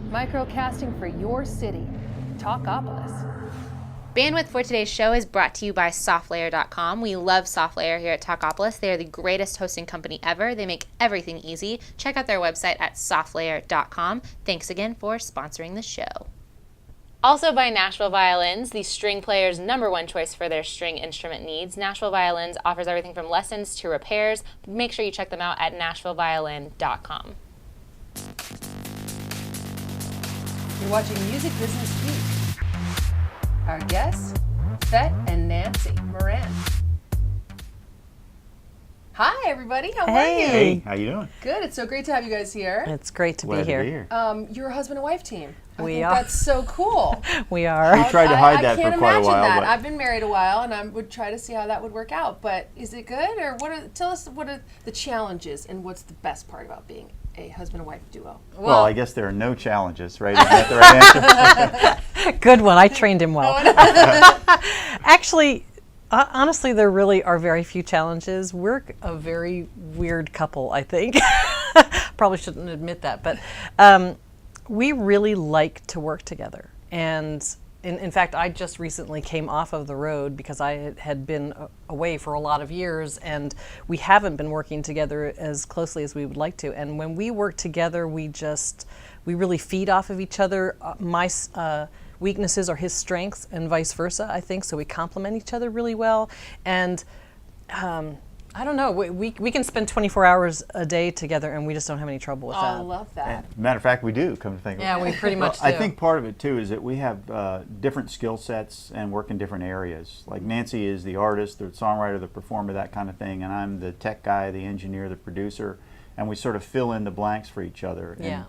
Microcasting for your city, Talkapolis. Bandwidth for today's show is brought to you by SoftLayer.com. We love SoftLayer here at Talkapolis. They are the greatest hosting company ever. They make everything easy. Check out their website at SoftLayer.com. Thanks again for sponsoring the show. Also by Nashville Violins, the string player's #1 choice for their string instrument needs. Nashville Violins offers everything from lessons to repairs. Make sure you check them out at NashvilleViolin.com. You're watching Music Business Week. Our guests, Fett and Nancy Moran. Hi, everybody. How are you? Hey, how you doing? Good. It's so great to have you guys here. It's great to be here. You're a husband and wife team. I We think are. That's so cool. We are. We tried to hide that I for can't quite a imagine while. that. But I've been married a while, and I would try to see how that would work out. But is it good, or tell us what are the challenges, and what's the best part about being a husband and wife duo? well, I guess there are no challenges, right? Isn't that the right answer? Good one. I trained him well. Actually, honestly, there really are very few challenges. We're a very weird couple, I think. Probably shouldn't admit that, but we really like to work together. And in fact, I just recently came off of the road because I had been away for a lot of years, and we haven't been working together as closely as we would like to. And when we work together, we really feed off of each other. My weaknesses are his strengths and vice versa, I think, so we complement each other really well. And I don't know, we can spend 24 hours a day together, and we just don't have any trouble with that. I love that. Matter of fact, we do, come to think of it. Yeah, we pretty much do. I think part of it, too, is that we have different skill sets and work in different areas. Like Nancy is the artist, the songwriter, the performer, that kind of thing, and I'm the tech guy, the engineer, the producer, and we sort of fill in the blanks for each other. Yeah. And,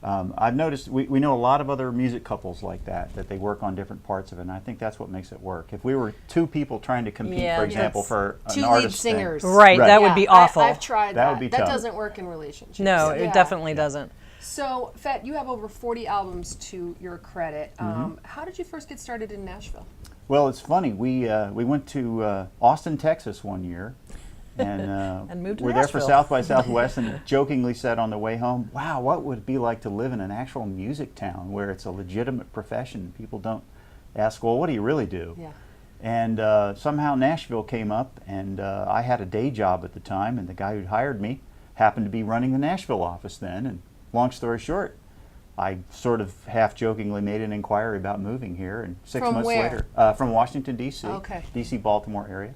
I've noticed we know a lot of other music couples like that they work on different parts of it, and I think that's what makes it work. If we were two people trying to compete, Yeah, for example, for an Two lead artist singers. Right, that would be awful. I've tried That that. would be That tough. doesn't work in relationships. No, Yeah. it definitely doesn't. So, Fett, you have over 40 albums to your credit. How did you first get started in Nashville? Well, it's funny. We went to Austin, Texas one year, and, And moved to we're there for Nashville. South by Southwest, and jokingly said on the way home, "Wow, what would it be like to live in an actual music town where it's a legitimate profession? People don't ask, well, what do you really do?" Yeah. And somehow Nashville came up, and I had a day job at the time, and the guy who hired me happened to be running the Nashville office then. And long story short, I sort of half-jokingly made an inquiry about moving here, and 6 From months where? later, from Washington, D.C., Okay. D.C., Baltimore area.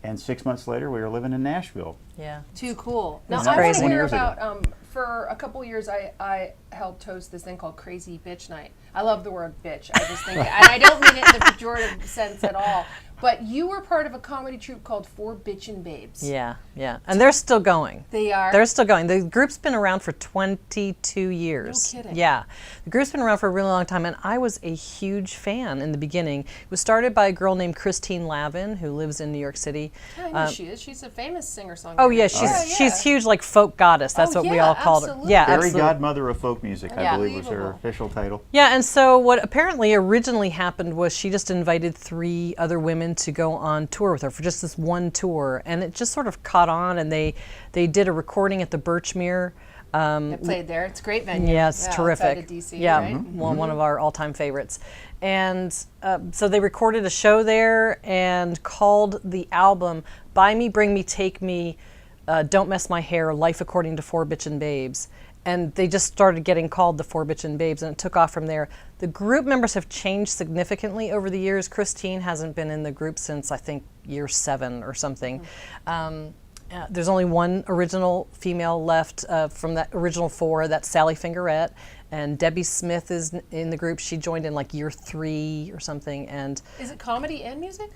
And 6 months later, we were living in Nashville. Yeah. Too cool. Now, That's I want crazy. to 20 hear years ago. about, for a couple years, I helped host this thing called Crazy Bitch Night. I love the word bitch. I just think, and I don't mean it in the pejorative sense at all, but you were part of a comedy troupe called Four Bitchin' Babes. Yeah, yeah. And they're still going. They are? They're still going. The group's been around for 22 years. No kidding. Yeah. The group's been around for a really long time, and I was a huge fan in the beginning. It was started by a girl named Christine Lavin, who lives in New York City. I know she is. She's a famous singer-songwriter. Oh, yeah, she's huge, like folk goddess. That's Oh, what we yeah, all called her. absolutely. Yeah, Fairy absolutely. godmother of folk music, I believe was her Unbelievable. official title. Yeah, and so what apparently originally happened was she just invited 3 other women to go on tour with her for just this one tour, and it just sort of caught on, and they did a recording at the Birchmere. I played there. It's a great venue. Yeah, it's terrific. Outside of DC, yeah, right? one of our all-time favorites. And so they recorded a show there and called the album "Buy Me, Bring Me, Take Me, Don't Mess My Hair, Life According to Four Bitchin' Babes." And they just started getting called the Four Bitchin' Babes, and it took off from there. The group members have changed significantly over the years. Christine hasn't been in the group since, I think, year 7 or something. There's only one original female left from that original 4, that's Sally Fingerette. And Debbie Smith is in the group. She joined in like year 3 or something. And Is it comedy and music?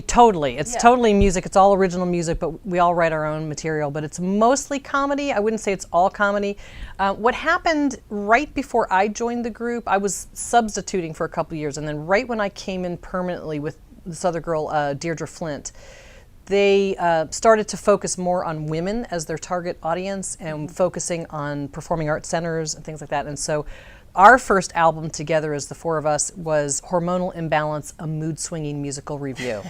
totally. It's Yeah. totally music. It's all original music, but we all write our own material. But it's mostly comedy. I wouldn't say it's all comedy. What happened right before I joined the group, I was substituting for a couple of years. And then right when I came in permanently with this other girl, Deirdre Flint, they started to focus more on women as their target audience and focusing on performing arts centers and things like that. And so our first album together as the 4 of us was Hormonal Imbalance, a mood swinging musical review.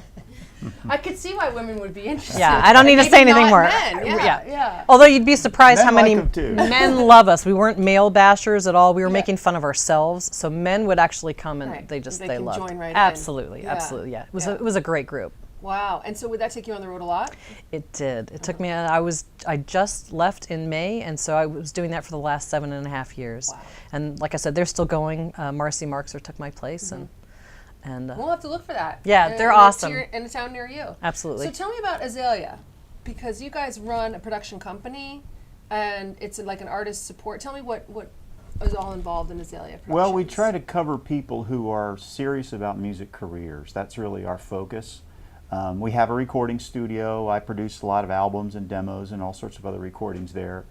I could see why women would be interested. Yeah, I don't need to Maybe say anything not more. Men. Yeah. Although you'd be surprised Men how many like 'em too. men love us. We weren't male bashers at all. We were making fun of ourselves. So men would actually come and Right. they can loved. join right in. Absolutely, Yeah. absolutely. Yeah, Yeah. it was a great group. Wow. And so would that take you on the road a lot? It did. It took me. I just left in May, and so I was doing that for the last 7.5 years. Wow. And like I said, they're still going. Marcy Markser took my place, and We'll have to look for that. Yeah, they're awesome. In a town near you. Absolutely. So tell me about Azalea, because you guys run a production company, and it's like an artist support. Tell me what is all involved in Azalea Productions. Well, we try to cover people who are serious about music careers. That's really our focus. We have a recording studio. I produce a lot of albums and demos and all sorts of other recordings there.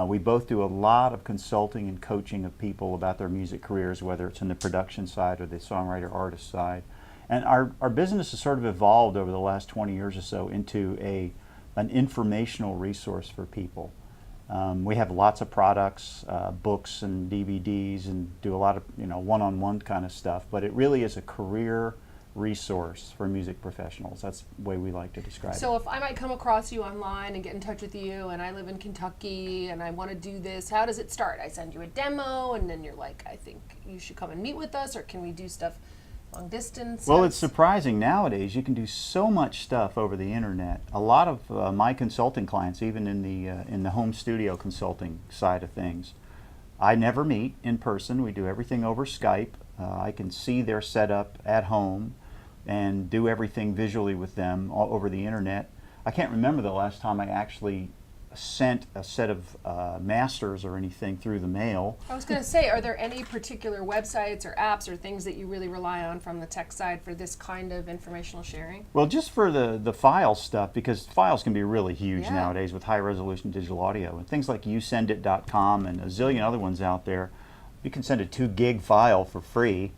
We both do a lot of consulting and coaching of people about their music careers, whether it's in the production side or the songwriter-artist side. And our business has sort of evolved over the last 20 years or so into an informational resource for people. We have lots of products, books and DVDs, and do a lot of one-on-one kind of stuff, but it really is a career resource for music professionals. That's the way we like to describe it. So if I might come across you online and get in touch with you, and I live in Kentucky and I want to do this, how does it start? I send you a demo, and then you're like, I think you should come and meet with us, or can we do stuff long distance? Well, it's surprising nowadays. You can do so much stuff over the internet. A lot of my consulting clients, even in the home studio consulting side of things, I never meet in person. We do everything over Skype. I can see their setup at home and do everything visually with them all over the internet. I can't remember the last time I actually sent a set of masters or anything through the mail. I was going to say, are there any particular websites or apps or things that you really rely on from the tech side for this kind of informational sharing? Well, just for the file stuff, because files can be really huge Yeah. nowadays with high-resolution digital audio. And things like yousendit.com and a zillion other ones out there, you can send a 2 gig file for free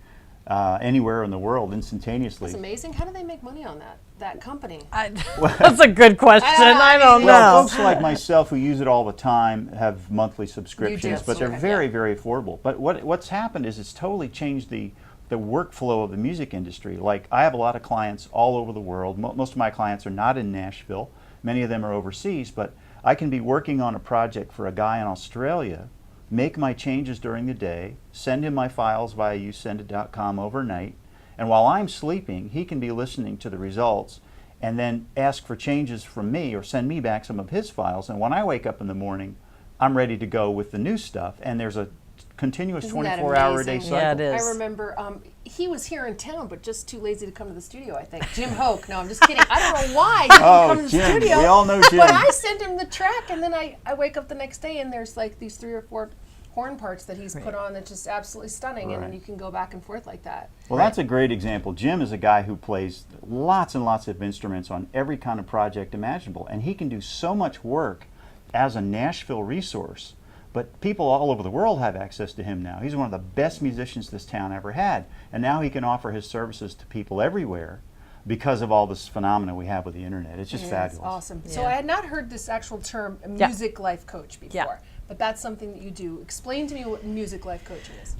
anywhere in the world instantaneously. That's amazing. How do they make money on that company? That's a good question. I don't Well, know. folks like myself who use it all the time have monthly subscriptions, but they're okay. very, very affordable. But what's happened is it's totally changed the workflow of the music industry. Like, I have a lot of clients all over the world. Most of my clients are not in Nashville. Many of them are overseas, but I can be working on a project for a guy in Australia, make my changes during the day, send him my files via yousendit.com overnight, and while I'm sleeping, he can be listening to the results and then ask for changes from me or send me back some of his files. And when I wake up in the morning, I'm ready to go with the new stuff. And there's a continuous Isn't that 24-hour-a-day amazing? cycle. Yeah, it is. I remember he was here in town, but just too lazy to come to the studio, I think. Jim Hoke. No, I'm just kidding. I don't know why he didn't come to the Jim. studio. We all know Jim. But I sent him the track, and then I wake up the next day, and there's like these 3 or 4 horn parts that he's put on that's just absolutely stunning, and then Right. you can go back and forth like that. Well, that's a great example. Jim is a guy who plays lots and lots of instruments on every kind of project imaginable, and he can do so much work as a Nashville resource. But people all over the world have access to him now. He's one of the best musicians this town ever had, and now he can offer his services to people everywhere because of all this phenomena we have with the internet. It's just That's fabulous. awesome. So Yeah. I had not heard this actual term, Yeah. music life coach, before. Yeah. But that's something that you do. Explain to me what music life coaching is.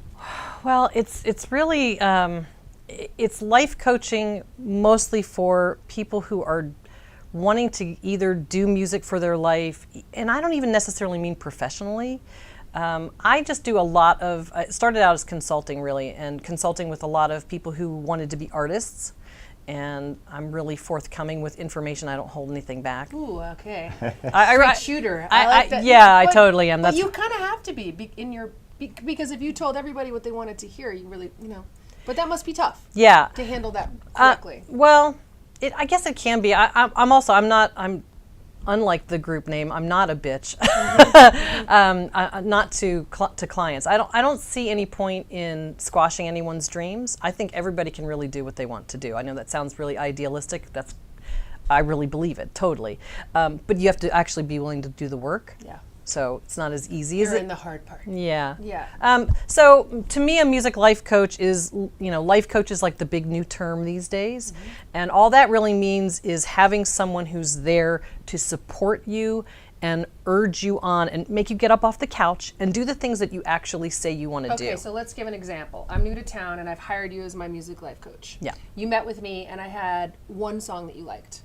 Well, it's really it's life coaching mostly for people who are wanting to either do music for their life, and I don't even necessarily mean professionally. I just do a lot of. It started out as consulting, really, and consulting with a lot of people who wanted to be artists. And I'm really forthcoming with information. I don't hold anything back. Ooh, okay. I Straight shooter. I like that. Yeah, I But- totally am. But That's you kind of have to be because if you told everybody what they wanted to hear, you really, But that must be tough yeah. to handle that correctly. Well, I guess it can be. I'm unlike the group name. I'm not a bitch. Not to clients. I don't see any point in squashing anyone's dreams. I think everybody can really do what they want to do. I know that sounds really idealistic. I really believe it totally. But you have to actually be willing to do the work. Yeah. So it's not as easy as You're it. in the hard part. Yeah. Yeah. So to me, a music life coach is, life coach is like the big new term these days. And all that really means is having someone who's there to support you and urge you on and make you get up off the couch and do the things that you actually say you want to do. Okay, so let's give an example. I'm new to town and I've hired you as my music life coach. Yeah. You met with me and I had one song that you liked.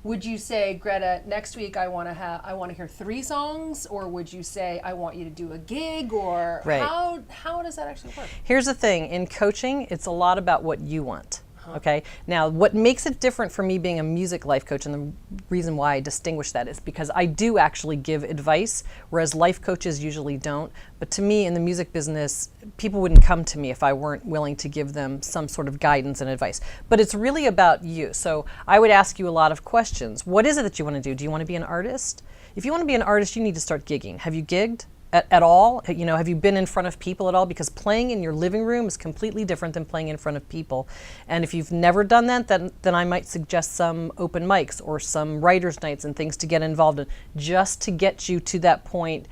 Would you say, Greta, next week I want to hear 3 songs, or would you say I want you to do a gig, or Right. how does that actually work? Here's the thing, in coaching, it's a lot about what you want. Okay. Now, what makes it different for me being a music life coach, and the reason why I distinguish that is because I do actually give advice, whereas life coaches usually don't. But to me, in the music business, people wouldn't come to me if I weren't willing to give them some sort of guidance and advice. But it's really about you. So I would ask you a lot of questions. What is it that you want to do? Do you want to be an artist? If you want to be an artist, you need to start gigging. Have you gigged? At all? You know, have you been in front of people at all? Because playing in your living room is completely different than playing in front of people. And if you've never done that, then I might suggest some open mics or some writers' nights and things to get involved in, just to get you to that point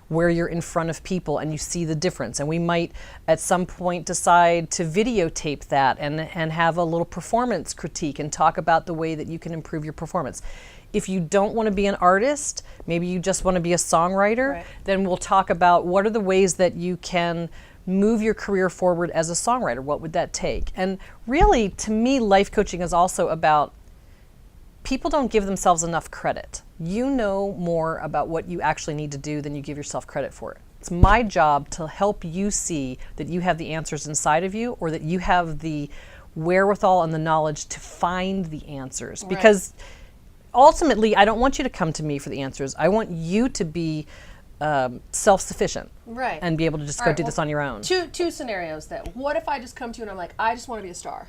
where you're in front of people and you see the difference. And we might at some point decide to videotape that and have a little performance critique and talk about the way that you can improve your performance. If you don't want to be an artist, maybe you just want to be a songwriter, Right. then we'll talk about what are the ways that you can move your career forward as a songwriter. What would that take? And really, to me, life coaching is also about people don't give themselves enough credit. You know more about what you actually need to do than you give yourself credit for. It's my job to help you see that you have the answers inside of you, or that you have the wherewithal and the knowledge to find the answers. Right. Because ultimately, I don't want you to come to me for the answers. I want you to be self-sufficient, Right. and be able to just All go right, do well, this on your own. Two scenarios then. What if I just come to you and I'm like, I just want to be a star?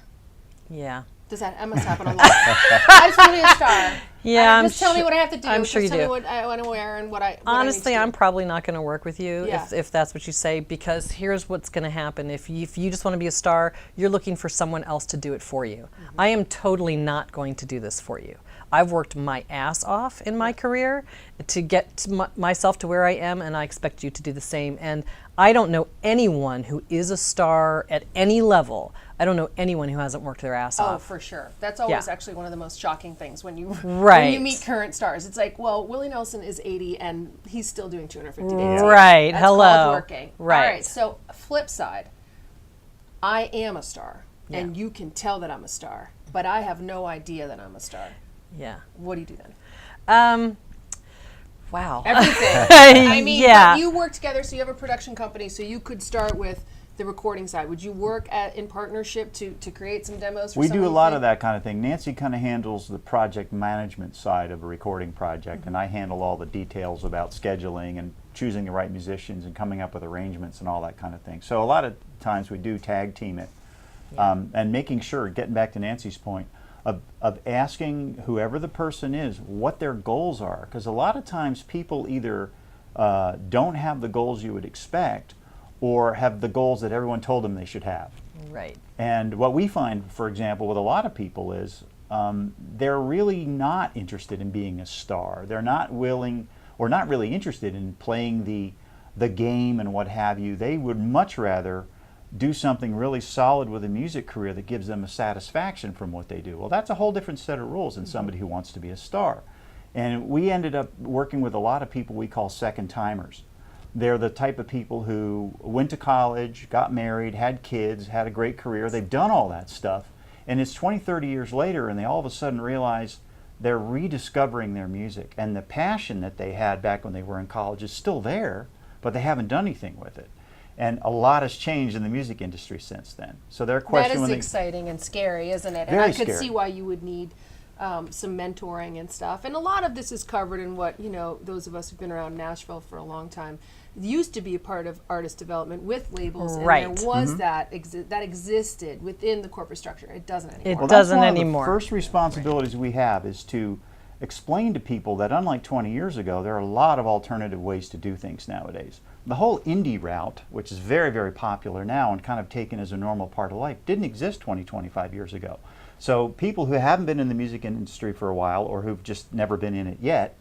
Yeah. That must happen a lot. I just want to be a star. Yeah, Just tell me what I have to do. I'm sure just you tell do. me what I want to wear and what I Honestly, need to do. I'm probably not going to work with you Yeah. if that's what you say, because here's what's going to happen. If you just want to be a star, you're looking for someone else to do it for you. I am totally not going to do this for you. I've worked my ass off in my career to get to myself to where I am, and I expect you to do the same. And I don't know anyone who is a star at any level. I don't know anyone who hasn't worked their ass Oh, off. for sure. That's always Yeah. actually one of the most shocking things when you when Right. you meet current stars. It's like, well, Willie Nelson is 80 and he's still doing 250 days. Right. That's Hello. called working. Right. All right. So flip side, I am a star, and you can tell that I'm a star, but I have no idea that I'm a star. Yeah. What do you do then? Wow. Everything. I mean, yeah. but you work together, so you have a production company, so you could start with the recording side. Would you work in partnership to create some demos for We do a someone lot you of that kind of thing. Nancy kind of handles the project management side of a recording project, and I handle all the details about scheduling and choosing the right musicians and coming up with arrangements and all that kind of thing. So a lot of times we do tag team it, and making sure, getting back to Nancy's point, of asking whoever the person is what their goals are. Because a lot of times people either don't have the goals you would expect, or have the goals that everyone told them they should have. Right. And what we find, for example, with a lot of people is they're really not interested in being a star. They're not willing, or not really interested in playing the game and what have you. They would much rather do something really solid with a music career that gives them a satisfaction from what they do. Well, that's a whole different set of rules than somebody who wants to be a star. And we ended up working with a lot of people we call second timers. They're the type of people who went to college, got married, had kids, had a great career. They've done all that stuff. And it's 20, 30 years later, and they all of a sudden realize they're rediscovering their music. And the passion that they had back when they were in college is still there, but they haven't done anything with it. And a lot has changed in the music industry since then. So their question That is when exciting and scary, isn't it? And Very I could scary. see why you would need some mentoring and stuff. And a lot of this is covered in what, those of us who've been around Nashville for a long time, used to be a part of artist development with labels. Right. And there was that existed within the corporate structure. It doesn't anymore. Well, doesn't that's one anymore. Of the first responsibilities we have is to explain to people that unlike 20 years ago, there are a lot of alternative ways to do things nowadays. The whole indie route, which is very, very popular now and kind of taken as a normal part of life, didn't exist 20, 25 years ago. So people who haven't been in the music industry for a while, or who've just never been in it yet,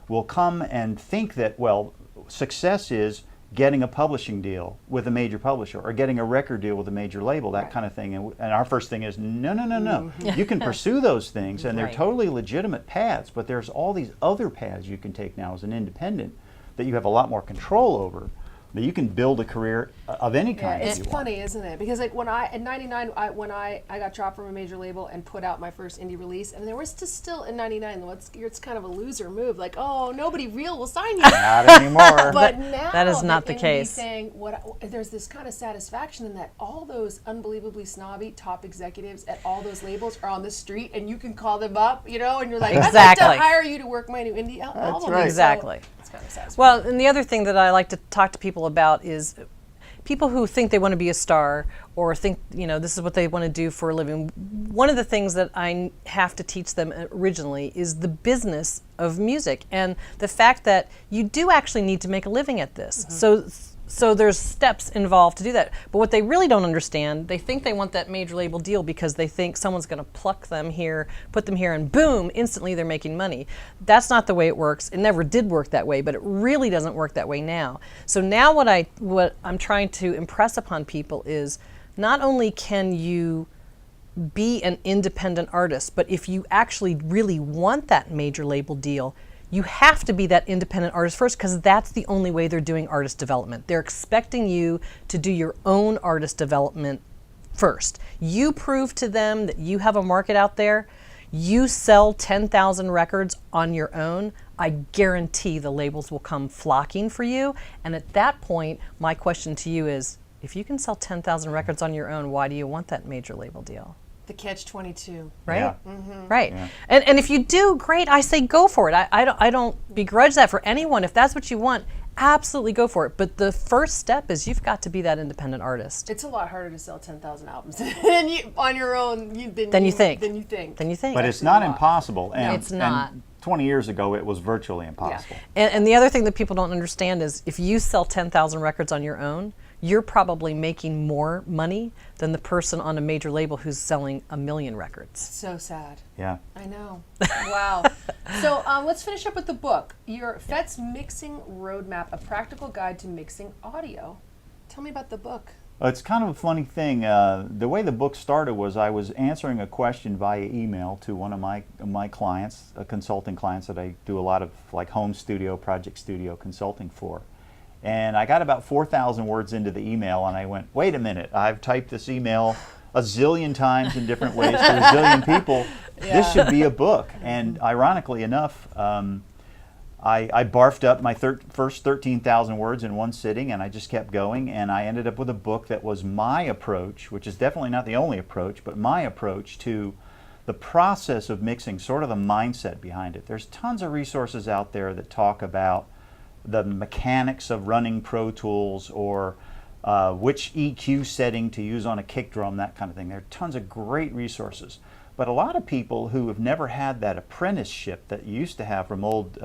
will come and think that, well, success is getting a publishing deal with a major publisher or getting a record deal with a major label, that kind of thing. And our first thing is, no. You can pursue those things, and they're totally legitimate paths, but there's all these other paths you can take now as an independent that you have a lot more control over, that you can build a career of any kind. It's if you funny, want. isn't it? Because like when in '99, when I got dropped from a major label and put out my first indie release, and there was still in '99, it's kind of a loser move. Like, oh, nobody real will sign you. Not anymore. But now that is not the case. There's this kind of satisfaction in that all those unbelievably snobby top executives at all those labels are on the street, and you can call them up, and you're like, I'd like to hire you to work my new indie album. right. Exactly. So it's kind of satisfying. Well, and the other thing that I like to talk to people about is people who think they want to be a star or think, this is what they want to do for a living. One of the things that I have to teach them originally is the business of music and the fact that you do actually need to make a living at this. So there's steps involved to do that. But what they really don't understand, they think they want that major label deal because they think someone's going to pluck them here, put them here, and boom, instantly they're making money. That's not the way it works. It never did work that way, but it really doesn't work that way now. So now what I'm trying to impress upon people is not only can you be an independent artist, but if you actually really want that major label deal, you have to be that independent artist first, because that's the only way they're doing artist development. They're expecting you to do your own artist development first. You prove to them that you have a market out there. You sell 10,000 records on your own. I guarantee the labels will come flocking for you. And at that point, my question to you is, if you can sell 10,000 records on your own, why do you want that major label deal? The catch-22. Right? Yeah. Right. Yeah. And if you do, great, I say go for it. I don't begrudge that for anyone. If that's what you want, absolutely go for it. But the first step is you've got to be that independent artist. It's a lot harder to sell 10,000 albums on your own Than you think. But it's not impossible. And, It's not. And 20 years ago, it was virtually impossible. And the other thing that people don't understand is if you sell 10,000 records on your own, you're probably making more money than the person on a major label who's selling 1 million records. So sad. Yeah. I know. Wow. So let's finish up with the book. Your FETT'S Mixing Roadmap, a practical guide to mixing audio. Tell me about the book. It's kind of a funny thing. The way the book started was I was answering a question via email to one of my clients, consulting clients that I do a lot of like home studio, project studio consulting for. And I got about 4,000 words into the email, and I went, wait a minute, I've typed this email a zillion times in different ways to a zillion people. This should be a book. And ironically enough, I barfed up my first 13,000 words in one sitting, and I just kept going, and I ended up with a book that was my approach, which is definitely not the only approach, but my approach to the process of mixing, sort of the mindset behind it. There's tons of resources out there that talk about the mechanics of running Pro Tools or which EQ setting to use on a kick drum, that kind of thing. There are tons of great resources. But a lot of people who have never had that apprenticeship that you used to have from old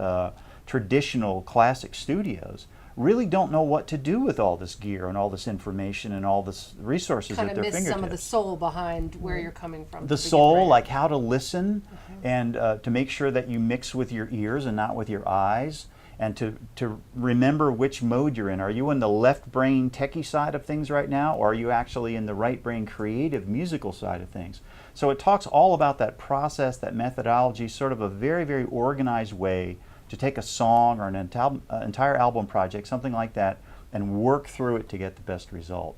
traditional classic studios really don't know what to do with all this gear and all this information and all this resources at their fingertips. Kind of miss some of the soul behind where you're coming from. The soul, like how to listen and to make sure that you mix with your ears and not with your eyes. And to remember which mode you're in. Are you in the left brain techie side of things right now, or are you actually in the right brain creative musical side of things? So it talks all about that process, that methodology, sort of a very, very organized way to take a song or an entire album project, something like that, and work through it to get the best result.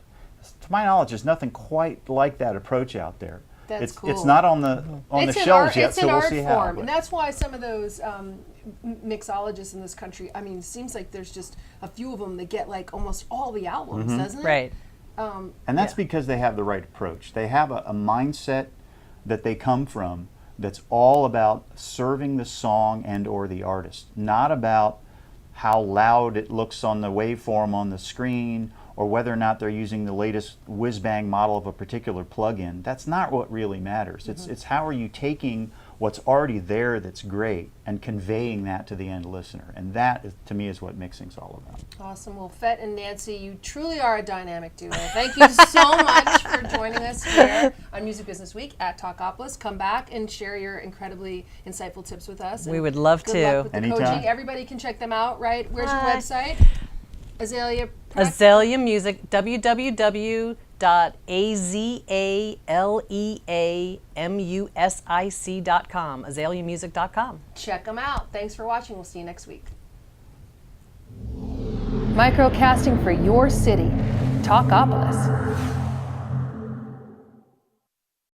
To my knowledge, there's nothing quite like that approach out there. That's cool. It's not on the shelves yet, so we'll see how. And that's why some of those mixologists in this country, I mean, it seems like there's just a few of them that get like almost all the albums, doesn't it? Right. And that's because they have the right approach. They have a mindset that they come from that's all about serving the song and or the artist, not about how loud it looks on the waveform on the screen or whether or not they're using the latest whiz-bang model of a particular plugin. That's not what really matters. It's how are you taking what's already there that's great and conveying that to the end listener. And that, to me, is what mixing's all about. Awesome. Well, Fett and Nancy, you truly are a dynamic duo. Thank you so much for joining us here on Music Business Week at Talkapolis. Come back and share your incredibly insightful tips with us. We would love good to. Luck with the Anytime. coaching. Everybody can check them out, right? Where's your website? Azalea Azalea Music, www.azaleamusic.com, azaleamusic.com. Check them out. Thanks for watching. We'll see you next week. Microcasting for your city. Talkapolis.